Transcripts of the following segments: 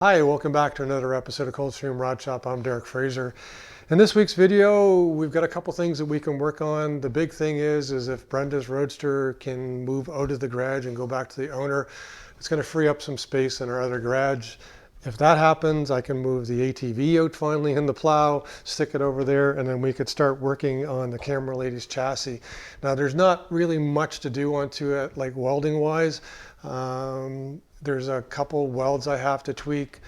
Hi, welcome back to another episode of Coldstream Rod Shop. I'm Derek Fraser. In this week's video, we've got a couple things that we can work on. The big thing is if Brenda's Roadster can move out of the garage and go back to the owner, it's going to free up some space in our other garage. If that happens, I can move the ATV out finally in the plow, stick it over there, and then we could start working on the camera lady's chassis. Now, there's not really much to do onto it, like welding wise. There's a couple welds I have to tweak,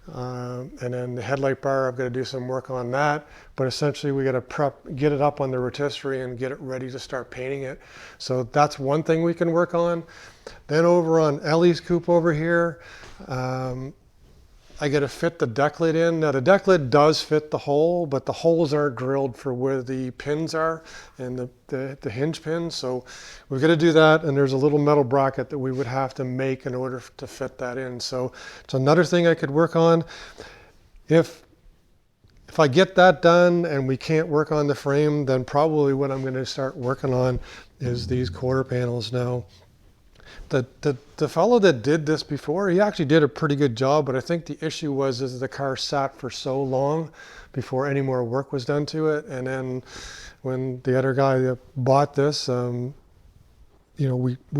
and then the headlight bar, I've got to do some work on that. But essentially, we got to get it up on the rotisserie and get it ready to start painting it. So that's one thing we can work on. Then over on Ellie's Coupe over here, I got to fit the deck lid in. Now the deck lid does fit the hole, but the holes aren't drilled for where the pins are and the hinge pins. So we've got to do that. And there's a little metal bracket that we would have to make in order to fit that in. So it's another thing I could work on. If I get that done and we can't work on the frame, then probably what I'm going to start working on is these quarter panels now. The fellow that did this before, he actually did a pretty good job, but I think the issue was the car sat for so long before any more work was done to it. And then when the other guy that bought this, we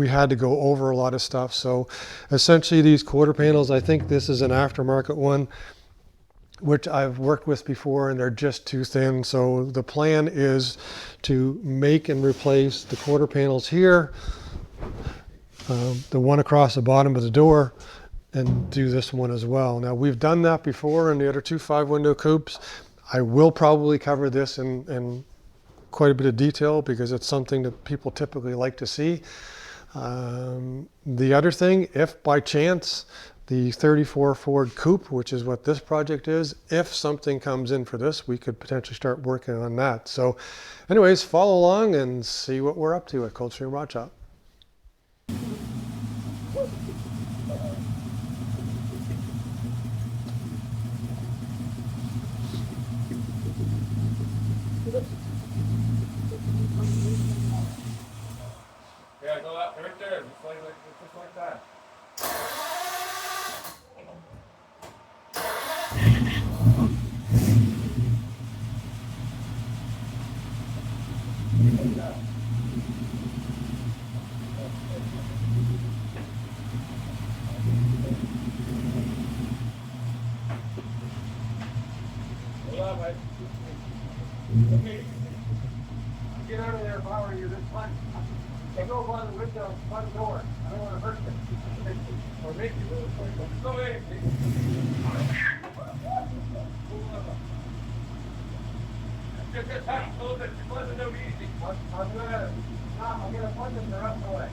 had to go over a lot of stuff. So essentially these quarter panels, I think this is an aftermarket one, which I've worked with before, and they're just too thin. So the plan is to make and replace the quarter panels here, the one across the bottom of the door, and do this one as well. Now we've done that before in the other two 5-window coupes. I will probably cover this in quite a bit of detail because it's something that people typically like to see. The other thing, if by chance the 34 Ford Coupe, which is what this project is, if something comes in for this, we could potentially start working on that. So anyways, follow along and see what we're up to at Coldstream Rod Shop. Yeah, go up right there, just like that. Hold on, mate. Okay. Get out of there if I were you this time. They go by the window, by the door. I don't want to hurt you. Or make you move. Just go in. Just touch a little bit. It wasn't no easy. I'm gonna punch them the rest of the way.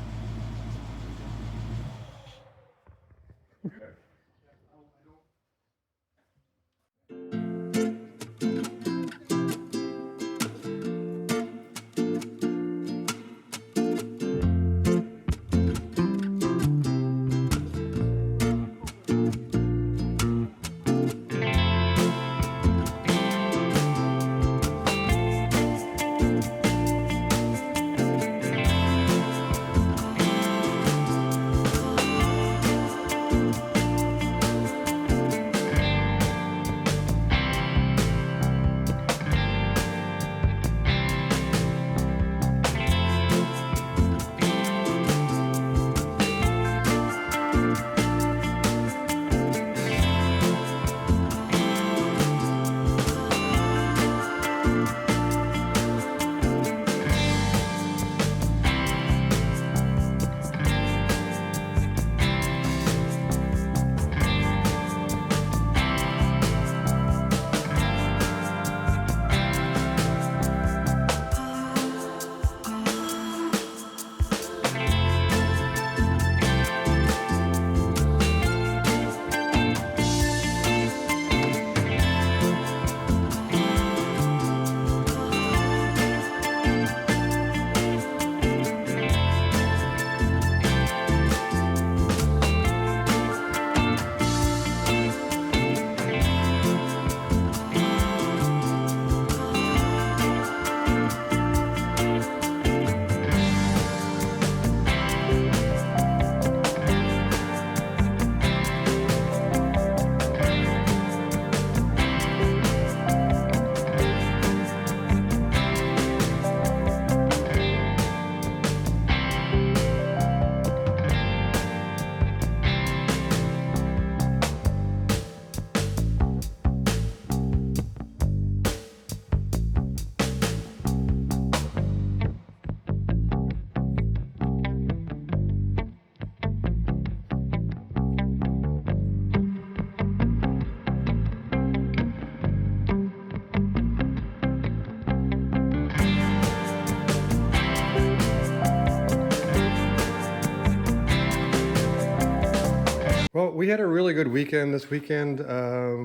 we had a really good weekend this weekend.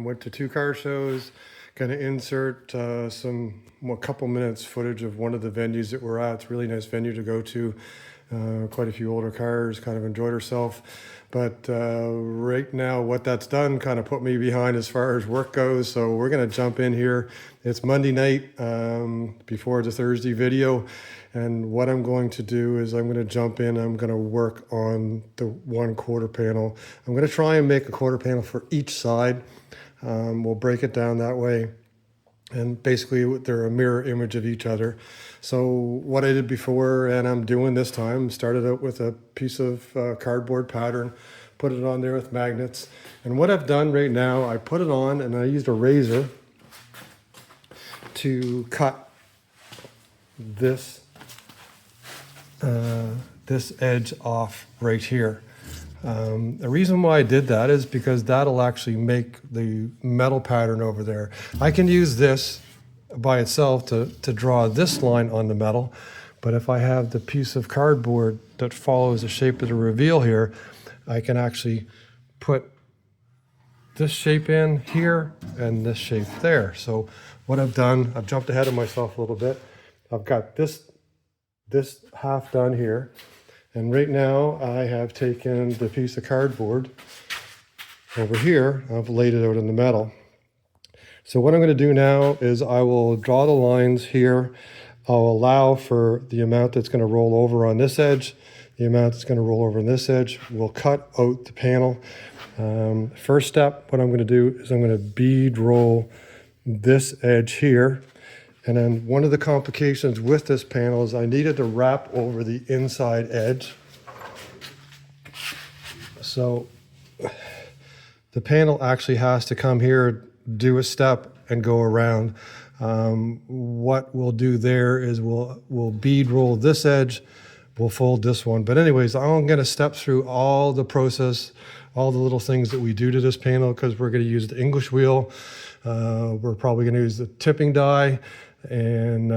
Went to 2 car shows. Going to insert a couple minutes footage of one of the venues that we're at. It's a really nice venue to go to. Quite a few older cars, kind of enjoyed herself. But right now what that's done kind of put me behind as far as work goes. So we're going to jump in here. It's Monday night before the Thursday video. And what I'm going to do is I'm going to jump in. I'm going to work on the 1 quarter panel. I'm going to try and make a quarter panel for each side. We'll break it down that way. And basically they're a mirror image of each other. So what I did before and I'm doing this time, started out with a piece of cardboard pattern, put it on there with magnets. And what I've done right now, I put it on and I used a razor to cut this edge off right here. The reason why I did that is because that'll actually make the metal pattern over there. I can use this by itself to draw this line on the metal, but if I have the piece of cardboard that follows the shape of the reveal here, I can actually put this shape in here and this shape there. So what I've done, I've jumped ahead of myself a little bit. I've got this half done here. And right now I have taken the piece of cardboard over here, I've laid it out in the metal. So what I'm going to do now is I will draw the lines here. I'll allow for the amount that's going to roll over on this edge, the amount that's going to roll over on this edge. We'll cut out the panel. First step, what I'm going to do is I'm going to bead roll this edge here. And then one of the complications with this panel is I needed to wrap over the inside edge. So the panel actually has to come here, do a step, and go around. What we'll do there is we'll bead roll this edge, we'll fold this one. But anyways, I'm going to step through all the process, all the little things that we do to this panel, because we're going to use the English wheel. We're probably going to use the tipping die and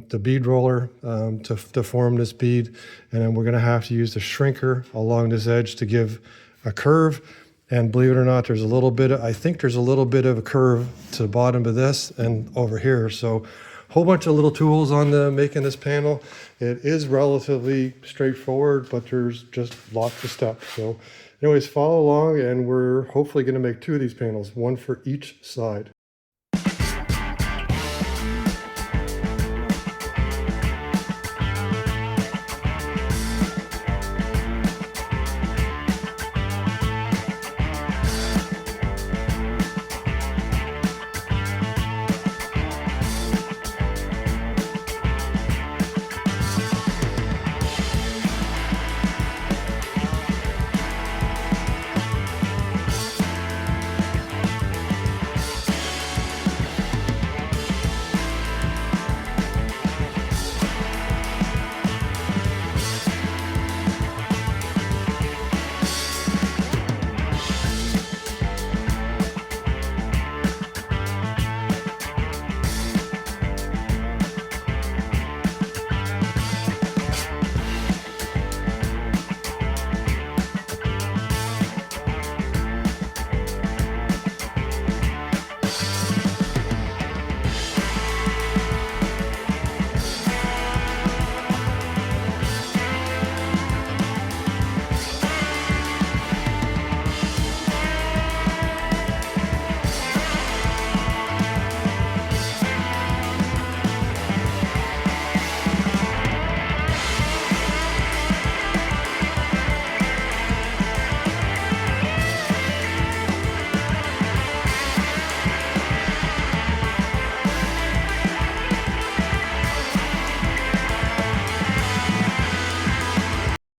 the bead roller to form this bead. And then we're going to have to use the shrinker along this edge to give a curve. And believe it or not, there's a little bit of, I think there's a little bit of a curve to the bottom of this and over here. So a whole bunch of little tools on making this panel. It is relatively straightforward, but there's just lots of steps. So anyways, follow along and we're hopefully going to make 2 of these panels, 1 for each side.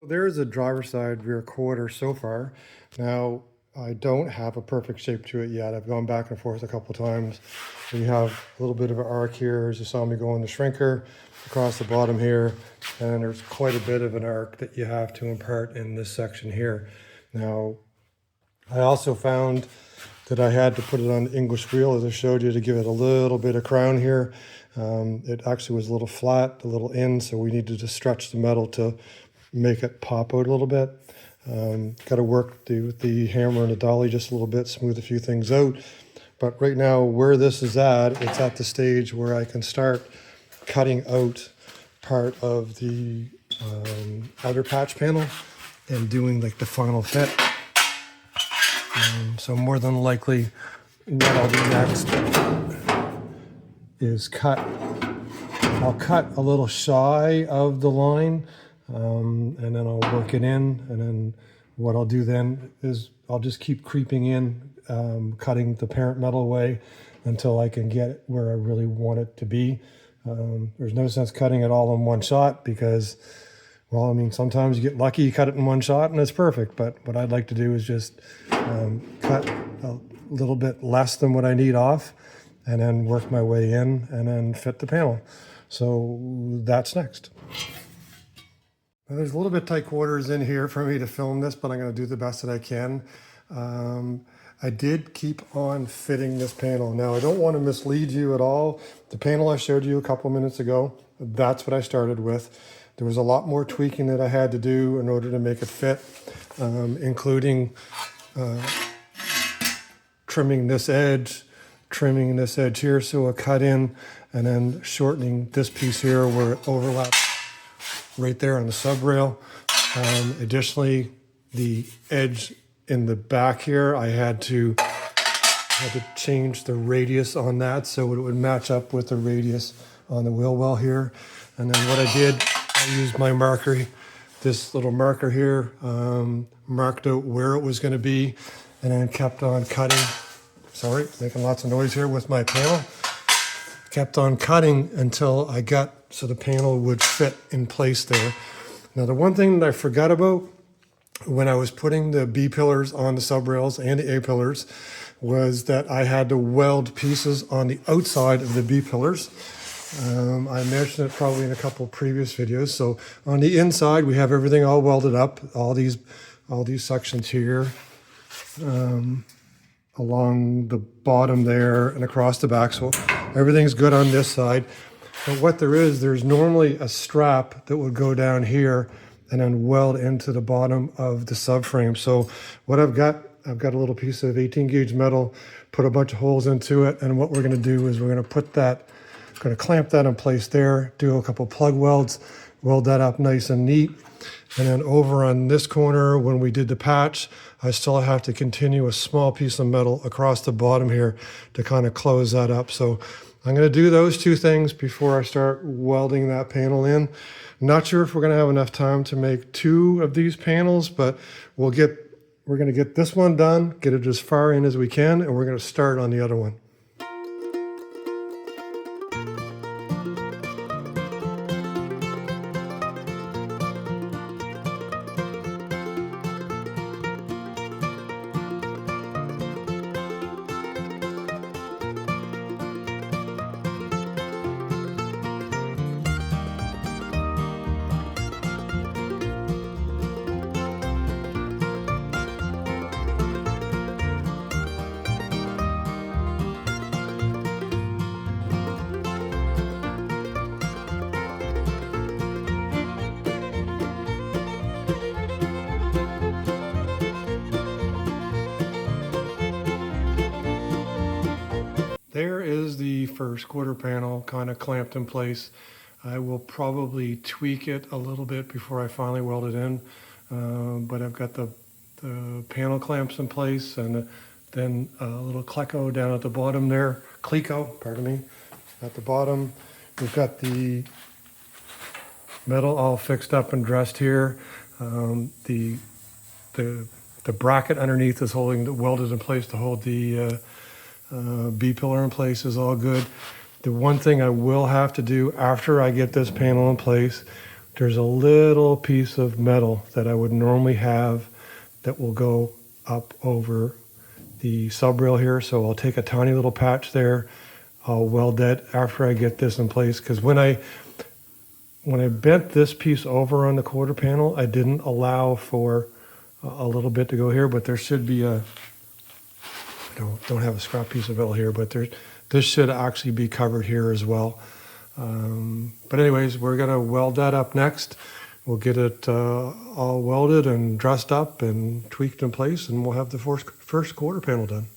There's a driver's side rear quarter so far. Now, I don't have a perfect shape to it yet. I've gone back and forth a couple times. We have a little bit of an arc here, as you saw me go in the shrinker, across the bottom here, and there's quite a bit of an arc that you have to impart in this section here. Now, I also found that I had to put it on the English wheel, as I showed you, to give it a little bit of crown here. It actually was a little flat, a little in, so we needed to stretch the metal to make it pop out a little bit. Got to work the hammer and the dolly just a little bit, smooth a few things out. But right now, where this is at, it's at the stage where I can start cutting out part of the outer patch panel and doing like the final fit. So more than likely, what I'll do next is I'll cut a little shy of the line, and then I'll work it in, and then what I'll do then is I'll just keep creeping in, cutting the parent metal away until I can get it where I really want it to be. There's no sense cutting it all in one shot because, well, I mean, sometimes you get lucky, you cut it in one shot and it's perfect, but what I'd like to do is just cut a little bit less than what I need off and then work my way in and then fit the panel. So that's next. Now, there's a little bit tight quarters in here for me to film this, but I'm going to do the best that I can. I did keep on fitting this panel. Now, I don't want to mislead you at all. The panel I showed you a couple minutes ago, that's what I started with. There was a lot more tweaking that I had to do in order to make it fit, including trimming this edge here so a cut in, and then shortening this piece here where it overlaps right there on the sub rail. Additionally, the edge in the back here, I had to change the radius on that so it would match up with the radius on the wheel well here. And then what I did, I used my marker, this little marker here, marked out where it was going to be, and then kept on cutting. Sorry, making lots of noise here with my panel. Kept on cutting until I got so the panel would fit in place there. Now, the one thing that I forgot about when I was putting the B pillars on the sub rails and the A pillars was that I had to weld pieces on the outside of the B pillars. I mentioned it probably in a couple of previous videos. So on the inside, we have everything all welded up, all these sections here, along the bottom there and across the back. So everything's good on this side. But what there's normally a strap that would go down here and then weld into the bottom of the subframe. So what I've got a little piece of 18 gauge metal, put a bunch of holes into it, and what we're gonna do is we're gonna clamp that in place there, do a couple plug welds, weld that up nice and neat. And then over on this corner, when we did the patch, I still have to continue a small piece of metal across the bottom here to kind of close that up. So I'm gonna do those two things before I start welding that panel in. Not sure if we're gonna have enough time to make 2 of these panels, but we're gonna get this one done, get it as far in as we can, and we're gonna start on the other one. There is the first quarter panel kind of clamped in place. I will probably tweak it a little bit before I finally weld it in, but I've got the panel clamps in place, and then a little cleco down at the bottom there, pardon me, at the bottom. We've got the metal all fixed up and dressed here. The bracket underneath is welded in place to hold the B pillar in place is all good. The one thing I will have to do after I get this panel in place, there's a little piece of metal that I would normally have that will go up over the sub rail here. So I'll take a tiny little patch there. I'll weld that after I get this in place, because when I bent this piece over on the quarter panel, I didn't allow for a little bit to go here, but there should be I don't have a scrap piece of metal here, but this should actually be covered here as well. But anyways, we're gonna weld that up next. we'll get it all welded and dressed up and tweaked in place, and we'll have the first quarter panel done.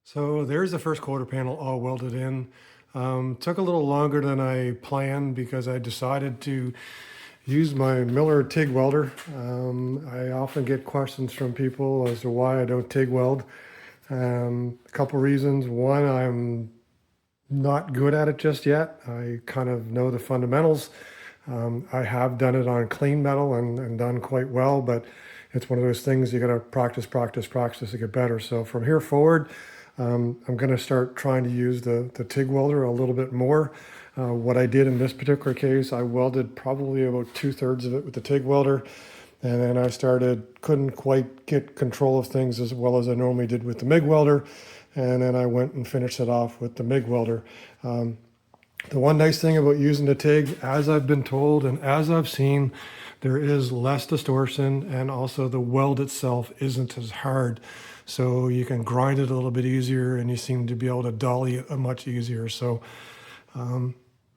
So there's the first quarter panel all welded in. Took a little longer than I planned because I decided to use my Miller TIG welder. I often get questions from people as to why I don't TIG weld. A couple reasons. One, I'm not good at it just yet. I kind of know the fundamentals. I have done it on clean metal and done quite well, but it's one of those things you got to practice to get better. So from here forward, I'm going to start trying to use the TIG welder a little bit more. What I did in this particular case, I welded probably about 2/3 of it with the TIG welder, and then I couldn't quite get control of things as well as I normally did with the MIG welder, and then I went and finished it off with the MIG welder. The one nice thing about using the TIG, as I've been told and as I've seen, there is less distortion, and also the weld itself isn't as hard. So you can grind it a little bit easier, and you seem to be able to dolly it much easier. So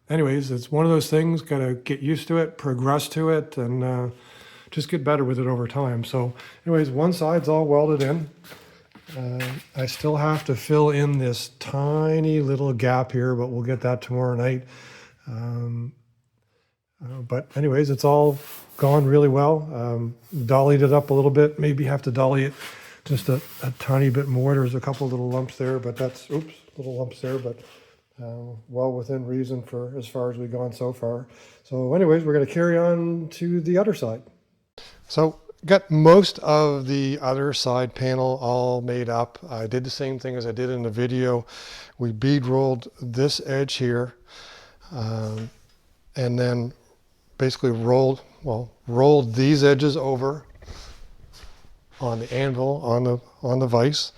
anyways, it's one of those things, got to get used to it, progress to it, and just get better with it over time. So anyways, one side's all welded in. I still have to fill in this tiny little gap here, but we'll get that tomorrow night. But anyways, it's all gone really well. Dollied it up a little bit, maybe have to dolly it just a tiny bit more. There's a couple little lumps there, but that's, little lumps there, but well within reason for as far as we've gone so far. So anyways, we're going to carry on to the other side. So got most of the other side panel all made up. I did the same thing as I did in the video. We bead rolled this edge here, and then basically rolled these edges over on the anvil on the vise,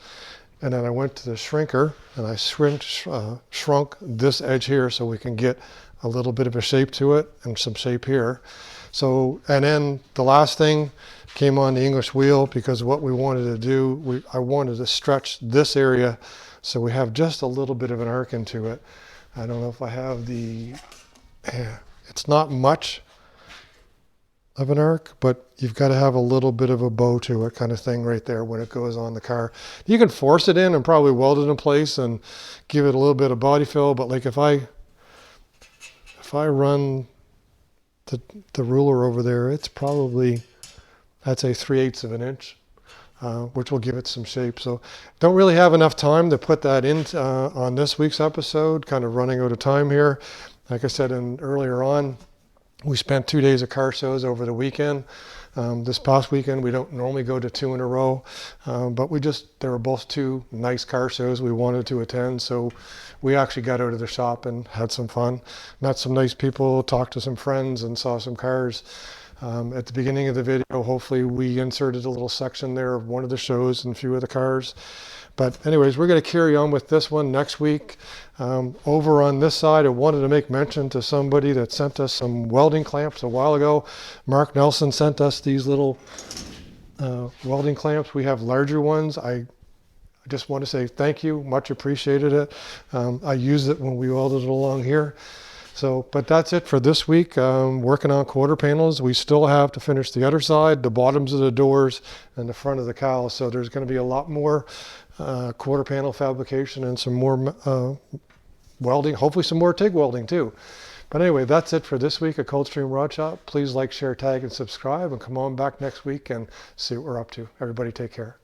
and then I went to the shrinker and I shrunk this edge here so we can get a little bit of a shape to it and some shape here. So, and then the last thing came on the English wheel, because what we wanted to do, I wanted to stretch this area so we have just a little bit of an arc into it. I don't know if I have it's not much of an arc, but you've got to have a little bit of a bow to it kind of thing right there when it goes on the car. You can force it in and probably weld it in place and give it a little bit of body fill, but like if I run the ruler over there, it's probably, I'd say 3/8 of an inch, which will give it some shape. So don't really have enough time to put that in on this week's episode, kind of running out of time here. Like I said earlier on, we spent 2 days of car shows over the weekend. This past weekend, we don't normally go to 2 in a row, but they were both 2 nice car shows we wanted to attend. So we actually got out of the shop and had some fun. Met some nice people, talked to some friends, and saw some cars. At the beginning of the video, hopefully we inserted a little section there of one of the shows and a few of the cars. But anyways, we're going to carry on with this one next week. Over on this side, I wanted to make mention to somebody that sent us some welding clamps a while ago. Mark Nelson sent us these little welding clamps. We have larger ones. I just want to say thank you, much appreciated it. I used it when we welded it along here. So, but that's it for this week. Working on quarter panels. We still have to finish the other side, the bottoms of the doors, and the front of the cowl. So there's going to be a lot more quarter panel fabrication and some more welding, hopefully some more TIG welding too. But anyway, that's it for this week at Coldstream Rod Shop. Please like, share, tag, and subscribe, and come on back next week and see what we're up to. Everybody take care.